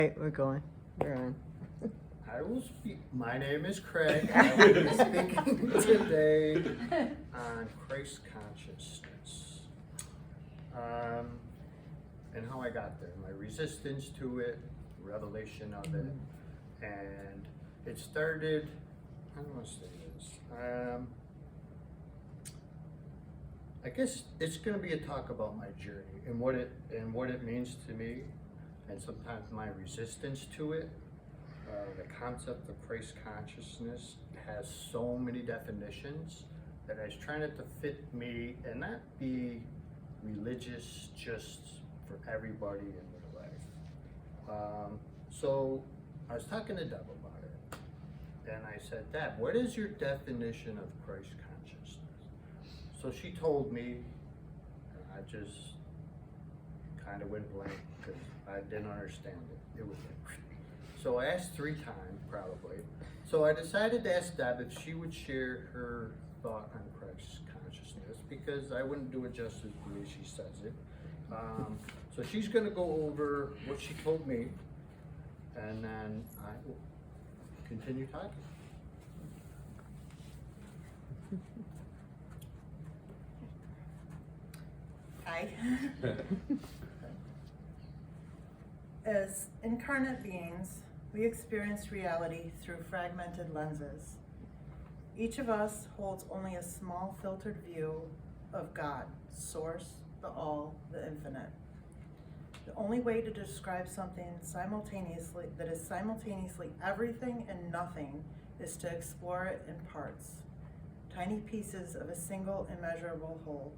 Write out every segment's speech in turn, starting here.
Right, we're going. We're on. I will speak. My name is Craig. I will be speaking today on Christ consciousness and how I got there, my resistance to it, revelation of it, and it started. How do I want to say this? I guess it's going to be a talk about my journey and what it means to me, and sometimes my resistance to it. The concept of Christ consciousness has so many definitions that I was trying to fit me and not be religious just for everybody in their life. So I was talking to Deb about it, and I said, Deb, what is your definition of Christ consciousness? So she told me, and I just kind of went blank because I didn't understand it. It was like, so I asked 3 times, probably. So I decided to ask Deb if she would share her thought on Christ consciousness, because I wouldn't do it justice the way she says it. So she's going to go over what she told me, and then I will continue talking. Hi. As incarnate beings, we experience reality through fragmented lenses. Each of us holds only a small filtered view of God, Source, the All, the Infinite. The only way to describe something simultaneously that is simultaneously everything and nothing is to explore it in parts, tiny pieces of a single immeasurable whole.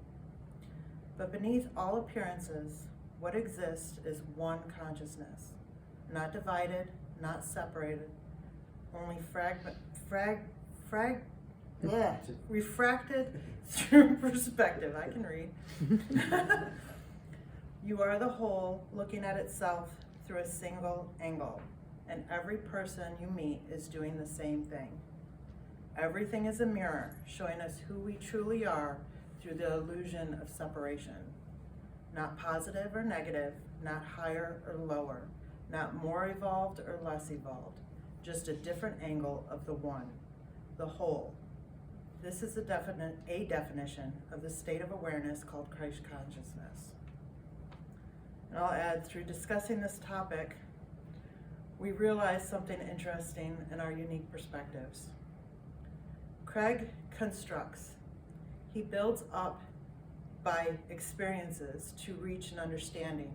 But beneath all appearances, what exists is one consciousness, not divided, not separated, only refracted through perspective. I can read. You are the whole looking at itself through a single angle, and every person you meet is doing the same thing. Everything is a mirror showing us who we truly are through the illusion of separation. Not positive or negative, not higher or lower, not more evolved or less evolved, just a different angle of the one, the whole. This is a definition of the state of awareness called Christ consciousness. And I'll add, through discussing this topic, we realize something interesting in our unique perspectives. Craig constructs. He builds up by experiences to reach an understanding,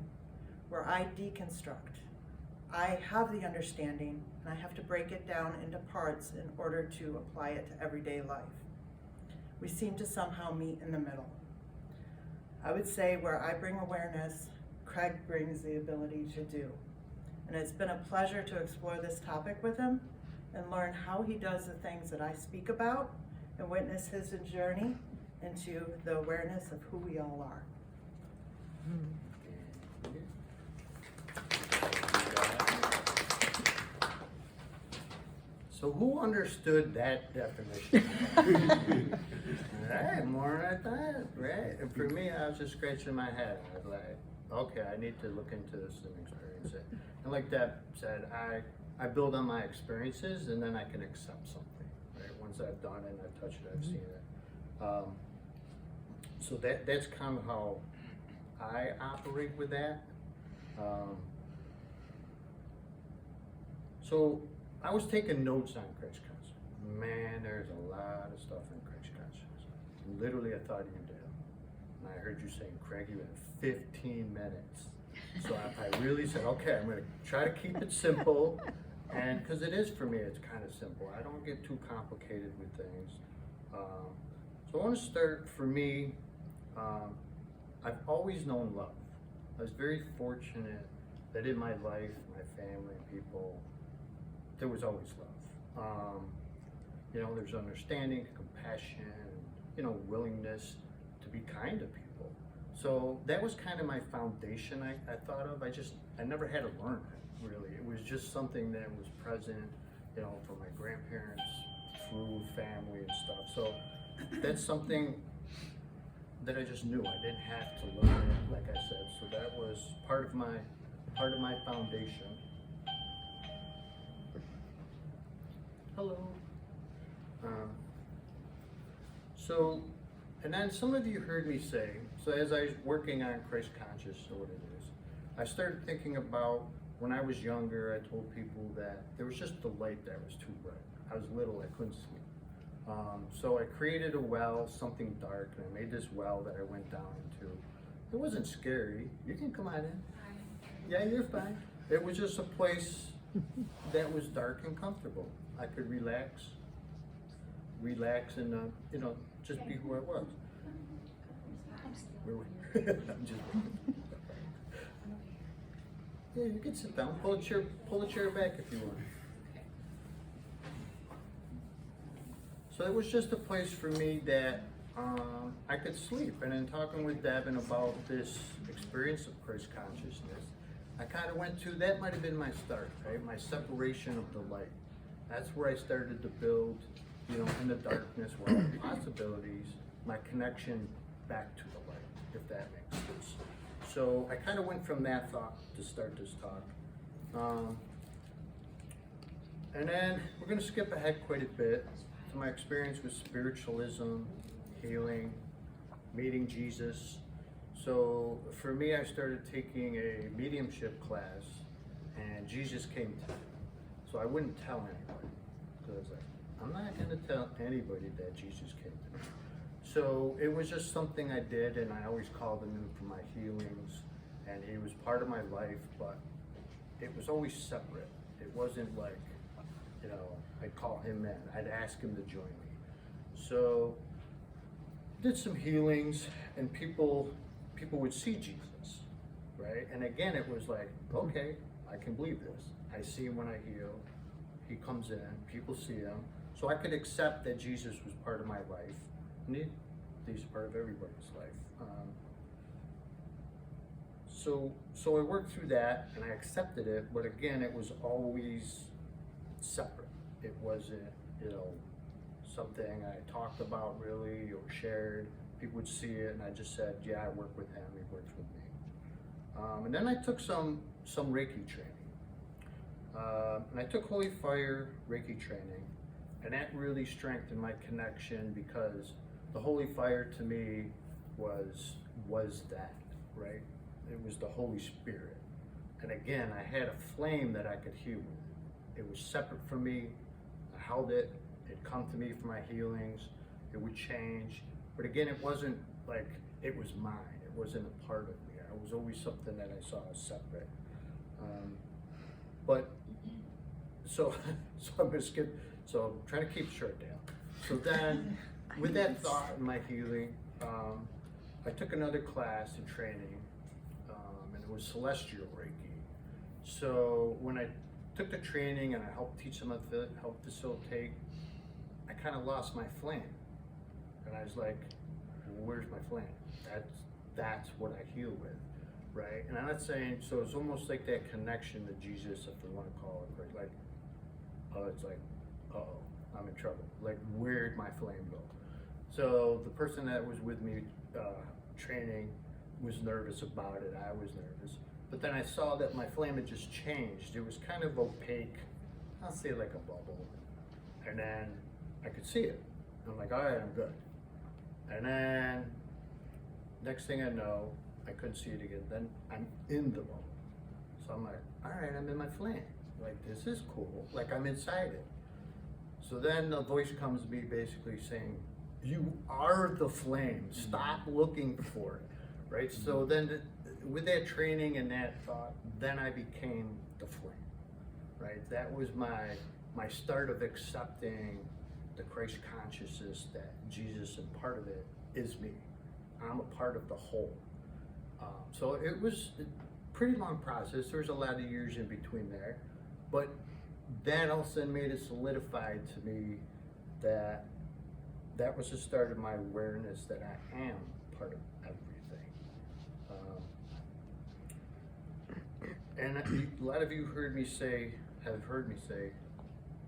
where I deconstruct. I have the understanding, and I have to break it down into parts in order to apply it to everyday life. We seem to somehow meet in the middle. I would say where I bring awareness, Craig brings the ability to do. And it's been a pleasure to explore this topic with him and learn how he does the things that I speak about and witness his journey into the awareness of who we all are. So who understood that definition? Right, more than I thought, right? And for me, I was just scratching my head. I was like, okay, I need to look into this and experience it. And like Deb said, I build on my experiences, and then I can accept something, right? Once I've done it and I've touched it, I've seen it. So that's kind of how I operate with that. So I was taking notes on Christ consciousness. Man, there's a lot of stuff in Christ consciousness. Literally, I thought you did. And I heard you saying, Craig, you had 15 minutes. So I really said, okay, I'm going to try to keep it simple. And because it is, for me, it's kind of simple. I don't get too complicated with things. So I want to start, for me, I've always known love. I was very fortunate that in my life, my family, people, there was always love. You know, there's understanding, compassion, you know, willingness to be kind to people. So that was kind of my foundation I thought of. I never had to learn it, really. It was just something that was present, you know, from my grandparents, through family and stuff. So that's something that I just knew. I didn't have to learn it, like I said. So that was part of my foundation. Hello. Um, so, and then some of you heard me say, so as I was working on Christ conscious, or what it is, I started thinking about when I was younger, I told people that there was just the light that was too bright. I was little, I couldn't sleep. So I created a well, something dark, and I made this well that I went down into. It wasn't scary. You can come on in. Yeah, you're fine. It was just a place that was dark and comfortable. I could relax and, just be who I was. I'm just Yeah, you can sit down. Pull a chair back if you want. So it was just a place for me that I could sleep. And in talking with Devin about this experience of Christ consciousness, I kind of went to, that might have been my start, right? My separation of the light. That's where I started to build, in the darkness, where all the possibilities, my connection back to the light, if that makes sense. So I kind of went from that thought to start this talk. And then we're going to skip ahead quite a bit to my experience with spiritualism, healing, meeting Jesus. So for me, I started taking a mediumship class, and Jesus came to me. So I wouldn't tell anybody, because I was like, I'm not going to tell anybody that Jesus came to me. So it was just something I did, and I always called him in for my healings, and he was part of my life, but it was always separate. It wasn't like, I'd call him in, I'd ask him to join me. So did some healings, and people would see Jesus, right? And again, it was like, okay, I can believe this. I see him when I heal. He comes in, people see him. So I could accept that Jesus was part of my life. And he's part of everybody's life. So I worked through that, and I accepted it, but again, it was always separate. It wasn't, something I talked about really or shared. People would see it, and I just said, yeah, I work with him, he works with me. And then I took some Reiki training. And I took Holy Fire Reiki training, and that really strengthened my connection, because the Holy Fire to me was that, right? It was the Holy Spirit. And again, I had a flame that I could heal with. It was separate from me. I held it. It'd come to me for my healings. It would change. But again, it wasn't like it was mine. It wasn't a part of me. It was always something that I saw as separate. So I'm gonna skip. So I'm trying to keep it short down. So then, with that thought in my healing, I took another class in training, and it was Celestial Reiki. So when I took the training and I helped teach them, helped facilitate, I kind of lost my flame. And I was like, where's my flame? That's what I heal with, right? And I'm not saying, so it's almost like that connection to Jesus, if we want to call it, right? Like, it's like, uh-oh, I'm in trouble. Like, where'd my flame go? So the person that was with me training was nervous about it. I was nervous. But then I saw that my flame had just changed. It was kind of opaque. I'll say like a bubble. And then I could see it. I'm like, all right, I'm good. And then next thing I know, I couldn't see it again. Then I'm in the bubble. So I'm like, all right, I'm in my flame. Like, this is cool. Like, I'm inside it. So then the voice comes to me basically saying, you are the flame. Stop looking for it, right? So then with that training and that thought, then I became the flame, right? That was my start of accepting the Christ consciousness that Jesus, and part of it is me. I'm a part of the whole. So it was a pretty long process. There was a lot of years in between there, but that also made it solidified to me that was the start of my awareness that I am part of everything. And a lot of you have heard me say,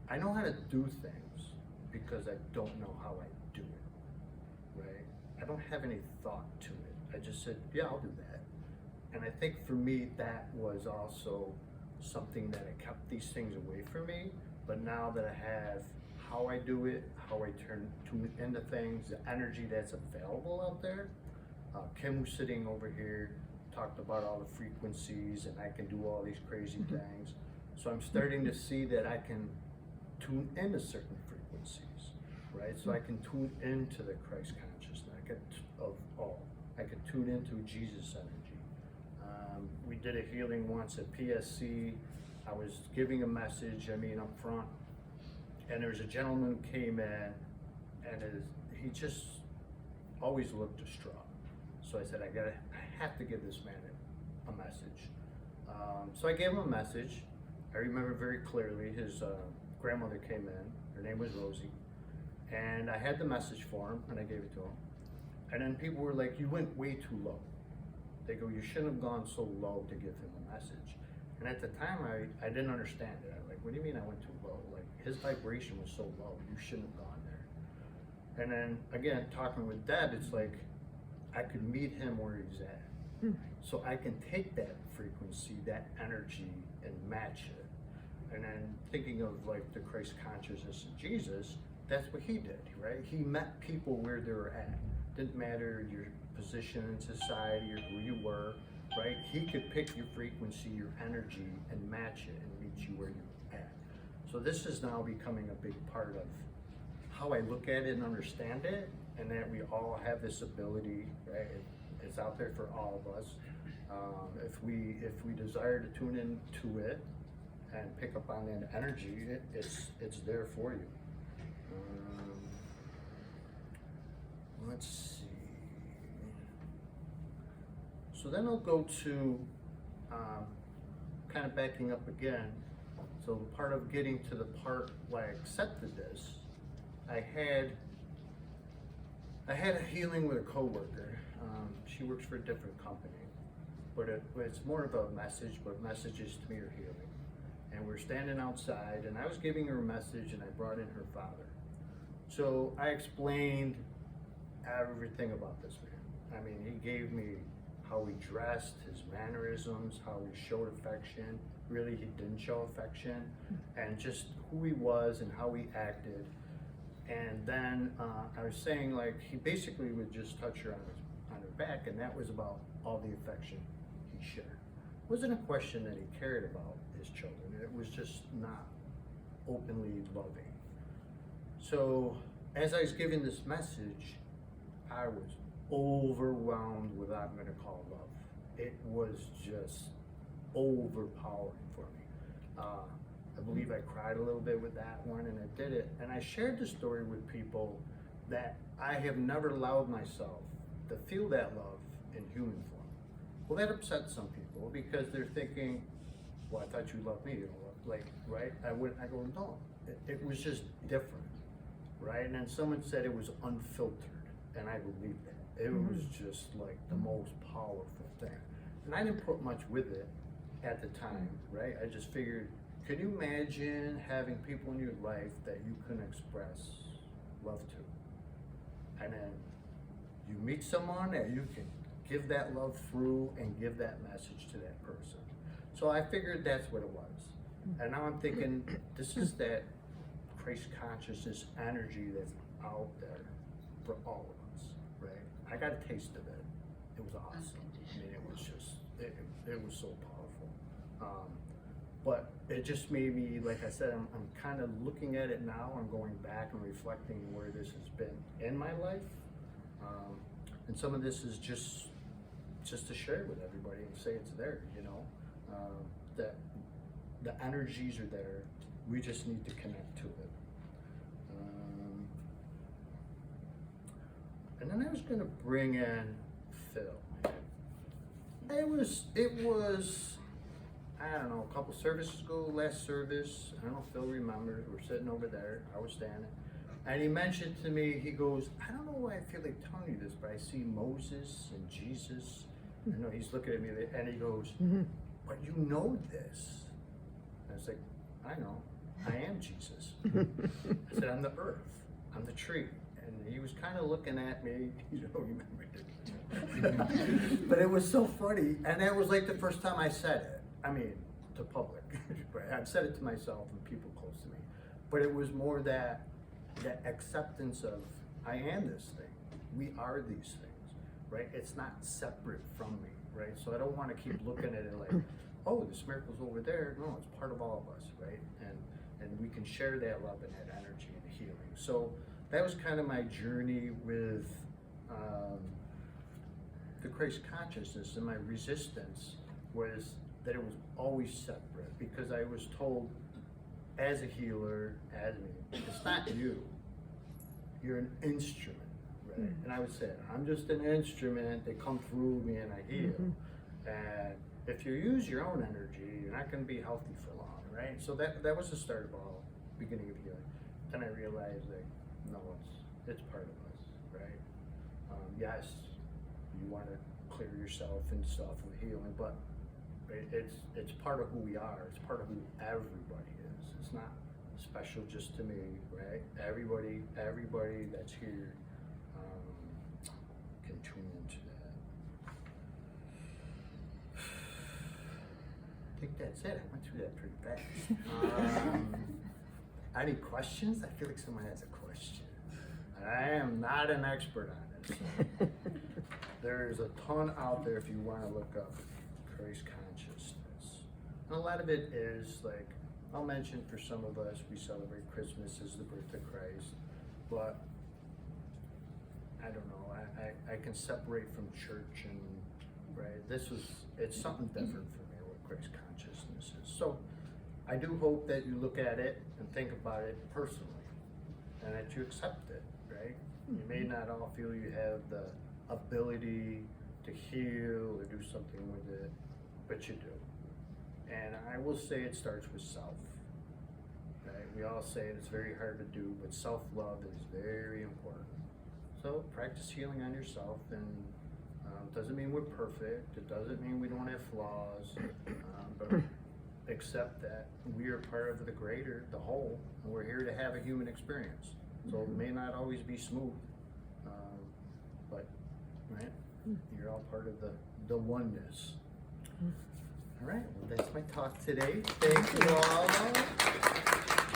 I know how to do things because I don't know how I do it, right? I don't have any thought to it. I just said, yeah, I'll do that. And I think for me, that was also something that I kept these things away from me. But now that I have how I do it, how I tune into things, the energy that's available out there. Kim, who's sitting over here, talked about all the frequencies, and I can do all these crazy things. So I'm starting to see that I can tune into certain frequencies, right? So I can tune into the Christ consciousness of all. I can tune into Jesus energy. We did a healing once at PSC. I was giving a message, up front, and there was a gentleman who came in, and he just always looked distraught. So I said, I have to give this man a message. So I gave him a message. I remember very clearly his grandmother came in, her name was Rosie, and I had the message for him, and I gave it to him. And then people were like, you went way too low. They go, you shouldn't have gone so low to give him a message. And at the time, I didn't understand it. I'm like, what do you mean I went too low? Like, his vibration was so low, you shouldn't have gone there. And then, again, talking with Deb, it's like, I could meet him where he's at. So I can take that frequency, that energy, and match it. And then thinking of like the Christ consciousness of Jesus, that's what he did, right? He met people where they were at. Didn't matter your position in society or who you were, right? He could pick your frequency, your energy, and match it and meet you where you're at. So this is now becoming a big part of how I look at it and understand it, and that we all have this ability, right? It's out there for all of us. If we desire to tune into it and pick up on that energy, it's there for you. Let's see. So then I'll go to kind of backing up again. So part of getting to the part where I accepted this, I had a healing with a coworker. She works for a different company, but it's more of a message, but messages to me are healing. And we're standing outside, and I was giving her a message, and I brought in her father. So I explained everything about this man. He gave me how he dressed, his mannerisms, how he showed affection. Really, he didn't show affection, and just who he was and how he acted. And then I was saying, like, he basically would just touch her on her back, and that was about all the affection he shared. It wasn't a question that he cared about his children. It was just not openly loving. So as I was giving this message, I was overwhelmed with what I'm going to call love. It was just overpowering for me. I believe I cried a little bit with that one, and I did it. And I shared the story with people that I have never allowed myself to feel that love in human form. Well, that upsets some people because they're thinking, well, I thought you loved me, like, right? I go, no, it was just different, right? And then someone said it was unfiltered, and I believed that. It was just like the most powerful thing. And I didn't put much with it at the time, right? I just figured, can you imagine having people in your life that you can express love to? And then you meet someone that you can give that love through and give that message to that person. So I figured that's what it was. And now I'm thinking, this is that Christ consciousness energy that's out there for all of us, right? I got a taste of it. It was awesome. It was just, it was so powerful. But it just made me, like I said, I'm kind of looking at it now. I'm going back and reflecting where this has been in my life. And some of this is just to share with everybody and say it's there, that the energies are there. We just need to connect to it. And then I was going to bring in Phil. It was, I don't know, a couple services ago, last service, I don't know if Phil remembers, we're sitting over there, I was standing, and he mentioned to me, he goes, I don't know why I feel like telling you this, but I see Moses and Jesus. I know he's looking at me, and he goes, but you know this. And I was like, I know, I am Jesus. I said, I'm the earth, I'm the tree. And he was kind of looking at me, you don't remember it. But it was so funny, and that was like the first time I said it. To public. I've said it to myself and people close to me. But it was more that that acceptance of, I am this thing, we are these things, right? It's not separate from me, right? So I don't wanna keep looking at it like, oh, this miracle's over there. No, it's part of all of us, right? And we can share that love and that energy and healing. So that was kind of my journey with the Christ consciousness, and my resistance was that it was always separate, because I was told as a healer, as me, it's not you, you're an instrument, right? And I would say, I'm just an instrument, they come through me and I heal. And if you use your own energy, you're not gonna be healthy for long, right? So that was the start of all, beginning of healing. Then I realized that, no, it's part of us, right? Yes, you wanna clear yourself and stuff with healing, but it's part of who we are, it's part of who everybody is. It's not special just to me, right? Everybody that's here can tune into that. I think that's it. I went through that pretty fast. Any questions? I feel like someone has a question. I am not an expert on it. So. There's a ton out there if you want to look up Christ consciousness. And a lot of it is like, I'll mention for some of us, we celebrate Christmas as the birth of Christ, but I don't know, I can separate from church and, right, it's something different for me what Christ consciousness is. So I do hope that you look at it and think about it personally, and that you accept it, right? You may not all feel you have the ability to heal or do something with it, but you do. And I will say it starts with self. Right? We all say it's very hard to do, but self-love is very important. So practice healing on yourself, and doesn't mean we're perfect. It doesn't mean we don't have flaws, but accept that we are part of the greater, the whole, and we're here to have a human experience. So it may not always be smooth, but right, you're all part of the oneness. All right, well, that's my talk today. Thank you all.